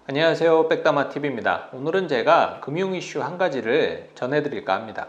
안녕하세요, 백다마TV입니다. 오늘은 제가 금융 이슈 한 가지를 전해드릴까 합니다.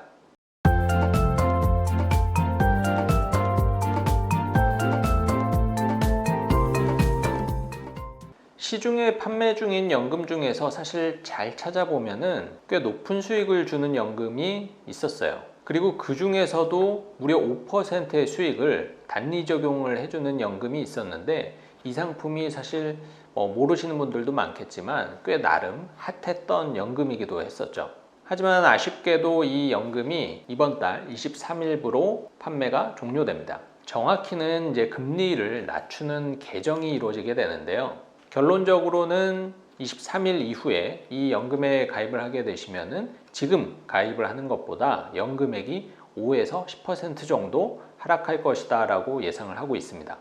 시중에 판매 중인 연금 중에서 사실 잘 찾아보면은 꽤 높은 수익을 주는 연금이 있었어요. 그리고 그 중에서도 무려 5%의 수익을 단리 적용을 해주는 연금이 있었는데, 이 상품이 사실 모르시는 분들도 많겠지만 꽤 나름 핫했던 연금이기도 했었죠. 하지만 아쉽게도 이 연금이 이번 달 23일부로 판매가 종료됩니다. 정확히는 이제 금리를 낮추는 개정이 이루어지게 되는데요. 결론적으로는 23일 이후에 이 연금에 가입을 하게 되시면은 지금 가입을 하는 것보다 연금액이 5에서 10% 정도 하락할 것이다 라고 예상을 하고 있습니다.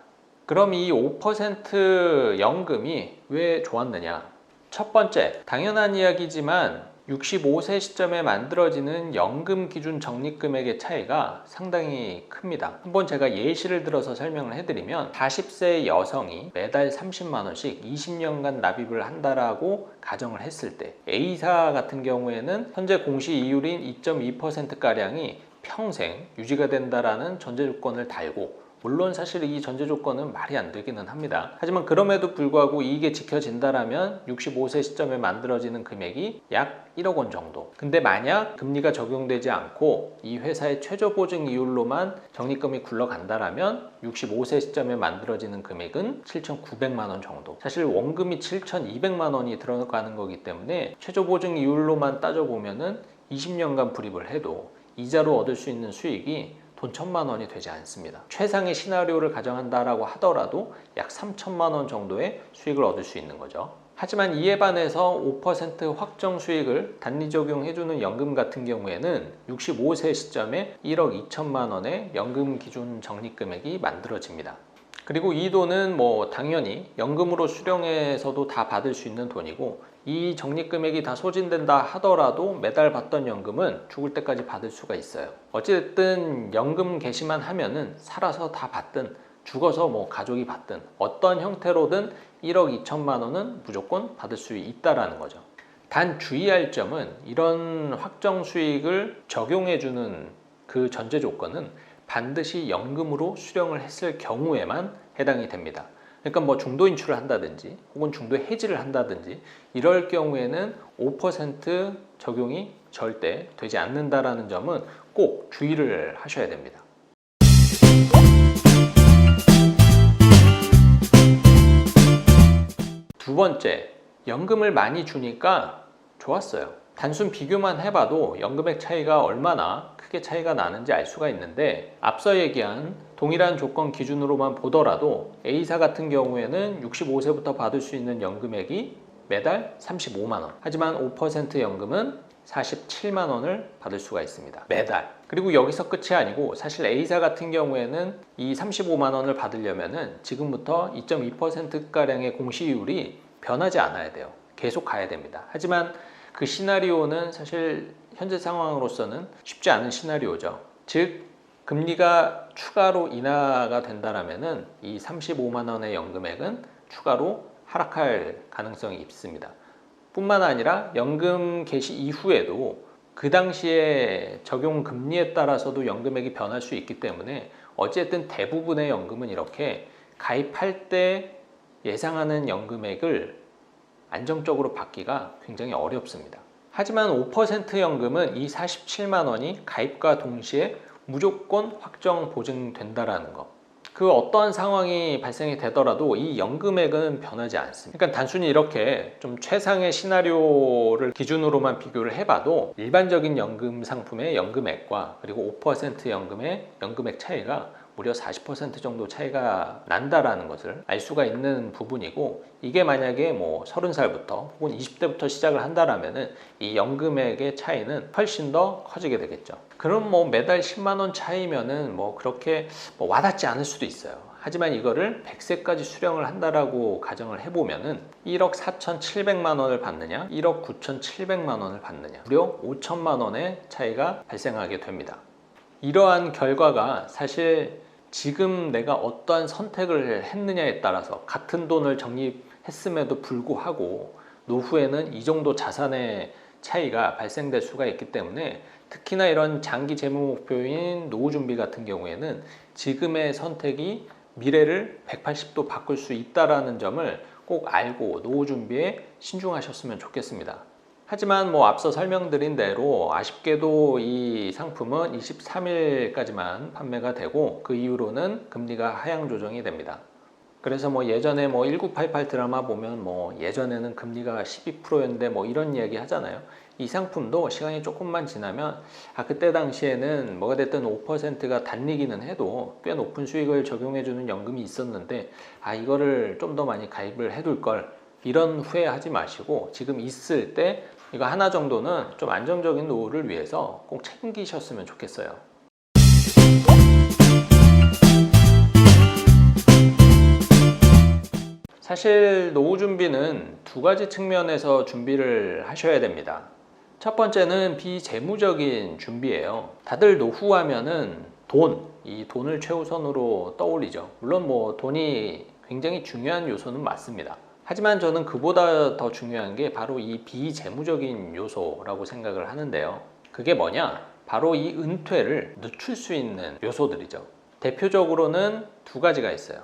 그럼 이 5% 연금이 왜 좋았느냐? 첫 번째, 당연한 이야기지만 65세 시점에 만들어지는 연금 기준 적립금액의 차이가 상당히 큽니다. 한번 제가 예시를 들어서 설명을 해드리면, 40세 여성이 매달 30만 원씩 20년간 납입을 한다라고 가정을 했을 때, A사 같은 경우에는 현재 공시 이율인 2.2%가량이 평생 유지가 된다라는 전제 조건을 달고, 물론 사실 이 전제 조건은 말이 안 되기는 합니다. 하지만 그럼에도 불구하고 이게 지켜진다라면 65세 시점에 만들어지는 금액이 약 1억 원 정도. 근데 만약 금리가 적용되지 않고 이 회사의 최저 보증 이율로만 적립금이 굴러간다라면 65세 시점에 만들어지는 금액은 7,900만 원 정도. 사실 원금이 7,200만 원이 들어가는 거기 때문에 최저 보증 이율로만 따져보면은 20년간 불입을 해도 이자로 얻을 수 있는 수익이 돈 1,000만 원이 되지 않습니다. 최상의 시나리오를 가정한다라고 하더라도 약 3,000만 원 정도의 수익을 얻을 수 있는 거죠. 하지만 이에 반해서 5% 확정 수익을 단리 적용해주는 연금 같은 경우에는 65세 시점에 1억 2천만 원의 연금 기준 적립금액이 만들어집니다. 그리고 이 돈은 당연히 연금으로 수령해서도 다 받을 수 있는 돈이고, 이 적립금액이 다 소진된다 하더라도 매달 받던 연금은 죽을 때까지 받을 수가 있어요. 어찌됐든 연금 개시만 하면은 살아서 다 받든 죽어서 가족이 받든 어떤 형태로든 1억 2천만 원은 무조건 받을 수 있다라는 거죠. 단 주의할 점은, 이런 확정 수익을 적용해주는 그 전제 조건은 반드시 연금으로 수령을 했을 경우에만 해당이 됩니다. 그러니까 중도 인출을 한다든지 혹은 중도 해지를 한다든지 이럴 경우에는 5% 적용이 절대 되지 않는다라는 점은 꼭 주의를 하셔야 됩니다. 두 번째, 연금을 많이 주니까 좋았어요. 단순 비교만 해봐도 연금액 차이가 얼마나 크게 차이가 나는지 알 수가 있는데, 앞서 얘기한 동일한 조건 기준으로만 보더라도 A사 같은 경우에는 65세부터 받을 수 있는 연금액이 매달 35만 원, 하지만 5% 연금은 47만 원을 받을 수가 있습니다. 매달. 그리고 여기서 끝이 아니고, 사실 A사 같은 경우에는 이 35만 원을 받으려면은 지금부터 2.2%가량의 공시이율이 변하지 않아야 돼요. 계속 가야 됩니다. 하지만 그 시나리오는 사실 현재 상황으로서는 쉽지 않은 시나리오죠. 즉, 금리가 추가로 인하가 된다라면은 이 35만 원의 연금액은 추가로 하락할 가능성이 있습니다. 뿐만 아니라 연금 개시 이후에도 그 당시에 적용 금리에 따라서도 연금액이 변할 수 있기 때문에, 어쨌든 대부분의 연금은 이렇게 가입할 때 예상하는 연금액을 안정적으로 받기가 굉장히 어렵습니다. 하지만 5% 연금은 이 47만 원이 가입과 동시에 무조건 확정 보증된다라는 거. 그 어떠한 상황이 발생이 되더라도 이 연금액은 변하지 않습니다. 그러니까 단순히 이렇게 좀 최상의 시나리오를 기준으로만 비교를 해봐도 일반적인 연금 상품의 연금액과 그리고 5% 연금의 연금액 차이가 무려 40% 정도 차이가 난다라는 것을 알 수가 있는 부분이고, 이게 만약에 30살부터 혹은 20대부터 시작을 한다라면은 이 연금액의 차이는 훨씬 더 커지게 되겠죠. 그럼 매달 10만 원 차이면은 그렇게 와닿지 않을 수도 있어요. 하지만 이거를 100세까지 수령을 한다라고 가정을 해보면은 1억 4,700만 원을 받느냐, 1억 9,700만 원을 받느냐, 무려 5천만 원의 차이가 발생하게 됩니다. 이러한 결과가 사실 지금 내가 어떠한 선택을 했느냐에 따라서 같은 돈을 적립했음에도 불구하고 노후에는 이 정도 자산의 차이가 발생될 수가 있기 때문에 특히나 이런 장기 재무 목표인 노후 준비 같은 경우에는 지금의 선택이 미래를 180도 바꿀 수 있다는 점을 꼭 알고 노후 준비에 신중하셨으면 좋겠습니다. 하지만 앞서 설명드린 대로 아쉽게도 이 상품은 23일까지만 판매가 되고 그 이후로는 금리가 하향 조정이 됩니다. 그래서 예전에 1988 드라마 보면 예전에는 금리가 12%였는데 이런 이야기 하잖아요. 이 상품도 시간이 조금만 지나면 그때 당시에는 뭐가 됐든 5%가 단리기는 해도 꽤 높은 수익을 적용해주는 연금이 있었는데 이거를 좀 더 많이 가입을 해둘 걸, 이런 후회하지 마시고 지금 있을 때 이거 하나 정도는 좀 안정적인 노후를 위해서 꼭 챙기셨으면 좋겠어요. 사실 노후 준비는 두 가지 측면에서 준비를 하셔야 됩니다. 첫 번째는 비재무적인 준비예요. 다들 노후하면은 이 돈을 최우선으로 떠올리죠. 물론 돈이 굉장히 중요한 요소는 맞습니다. 하지만 저는 그보다 더 중요한 게 바로 이 비재무적인 요소라고 생각을 하는데요. 그게 뭐냐? 바로 이 은퇴를 늦출 수 있는 요소들이죠. 대표적으로는 두 가지가 있어요.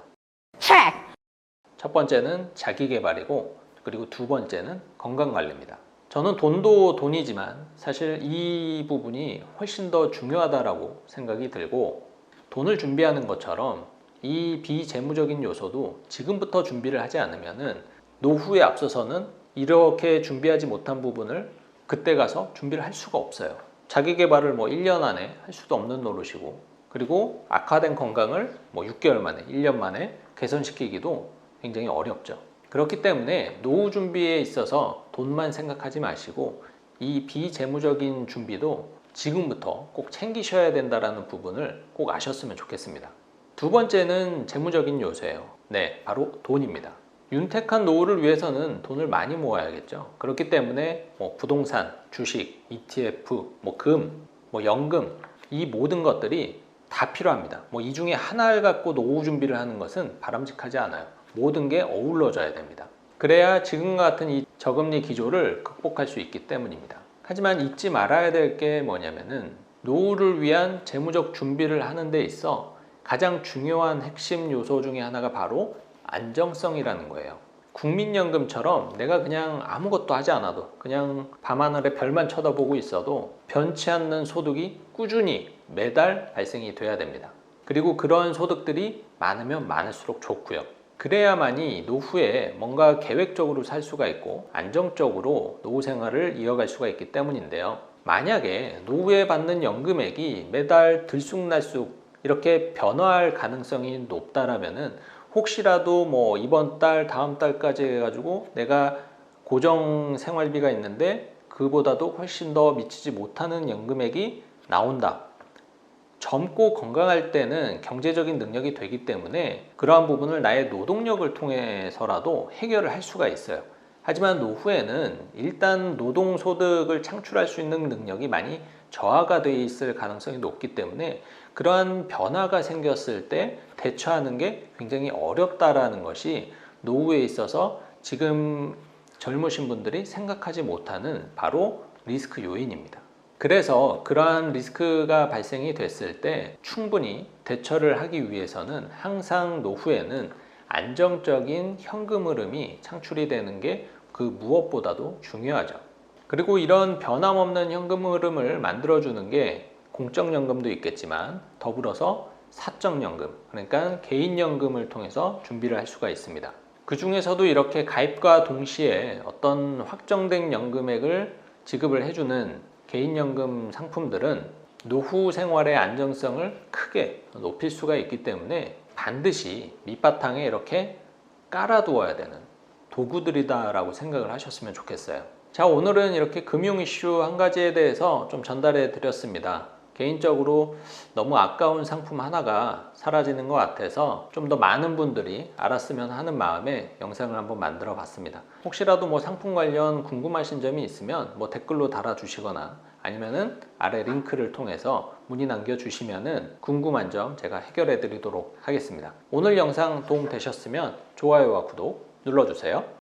첫 번째는 자기계발이고, 그리고 두 번째는 건강관리입니다. 저는 돈도 돈이지만 사실 이 부분이 훨씬 더 중요하다고 생각이 들고, 돈을 준비하는 것처럼 이 비재무적인 요소도 지금부터 준비를 하지 않으면은 노후에 앞서서는 이렇게 준비하지 못한 부분을 그때 가서 준비를 할 수가 없어요. 자기계발을 1년 안에 할 수도 없는 노릇이고, 그리고 악화된 건강을 6개월 만에, 1년 만에 개선시키기도 굉장히 어렵죠. 그렇기 때문에 노후 준비에 있어서 돈만 생각하지 마시고 이 비재무적인 준비도 지금부터 꼭 챙기셔야 된다는 부분을 꼭 아셨으면 좋겠습니다. 두 번째는 재무적인 요소예요. 네, 바로 돈입니다. 윤택한 노후를 위해서는 돈을 많이 모아야겠죠. 그렇기 때문에 부동산, 주식, ETF, 금, 연금, 이 모든 것들이 다 필요합니다. 이 중에 하나를 갖고 노후 준비를 하는 것은 바람직하지 않아요. 모든 게 어우러져야 됩니다. 그래야 지금과 같은 이 저금리 기조를 극복할 수 있기 때문입니다. 하지만 잊지 말아야 될 게 뭐냐면은 노후를 위한 재무적 준비를 하는 데 있어 가장 중요한 핵심 요소 중에 하나가 바로 안정성이라는 거예요. 국민연금처럼 내가 그냥 아무것도 하지 않아도 그냥 밤하늘에 별만 쳐다보고 있어도 변치 않는 소득이 꾸준히 매달 발생이 돼야 됩니다. 그리고 그런 소득들이 많으면 많을수록 좋고요. 그래야만이 노후에 뭔가 계획적으로 살 수가 있고 안정적으로 노후 생활을 이어갈 수가 있기 때문인데요. 만약에 노후에 받는 연금액이 매달 들쑥날쑥 이렇게 변화할 가능성이 높다라면은 혹시라도 이번 달, 다음 달까지 해가지고 내가 고정 생활비가 있는데 그보다도 훨씬 더 미치지 못하는 연금액이 나온다. 젊고 건강할 때는 경제적인 능력이 되기 때문에 그러한 부분을 나의 노동력을 통해서라도 해결을 할 수가 있어요. 하지만 노후에는 일단 노동소득을 창출할 수 있는 능력이 많이 저하가 돼 있을 가능성이 높기 때문에 그러한 변화가 생겼을 때 대처하는 게 굉장히 어렵다라는 것이 노후에 있어서 지금 젊으신 분들이 생각하지 못하는 바로 리스크 요인입니다. 그래서 그러한 리스크가 발생이 됐을 때 충분히 대처를 하기 위해서는 항상 노후에는 안정적인 현금 흐름이 창출이 되는 게 그 무엇보다도 중요하죠. 그리고 이런 변함없는 현금 흐름을 만들어주는 게 공적연금도 있겠지만 더불어서 사적연금, 그러니까 개인연금을 통해서 준비를 할 수가 있습니다. 그 중에서도 이렇게 가입과 동시에 어떤 확정된 연금액을 지급을 해주는 개인연금 상품들은 노후 생활의 안정성을 크게 높일 수가 있기 때문에 반드시 밑바탕에 이렇게 깔아두어야 되는 도구들이다라고 생각을 하셨으면 좋겠어요. 자, 오늘은 이렇게 금융 이슈 한 가지에 대해서 좀 전달해 드렸습니다. 개인적으로 너무 아까운 상품 하나가 사라지는 것 같아서 좀 더 많은 분들이 알았으면 하는 마음에 영상을 한번 만들어 봤습니다. 혹시라도 상품 관련 궁금하신 점이 있으면 댓글로 달아주시거나 아니면은 아래 링크를 통해서 문의 남겨주시면은 궁금한 점 제가 해결해 드리도록 하겠습니다. 오늘 영상 도움 되셨으면 좋아요와 구독 눌러주세요.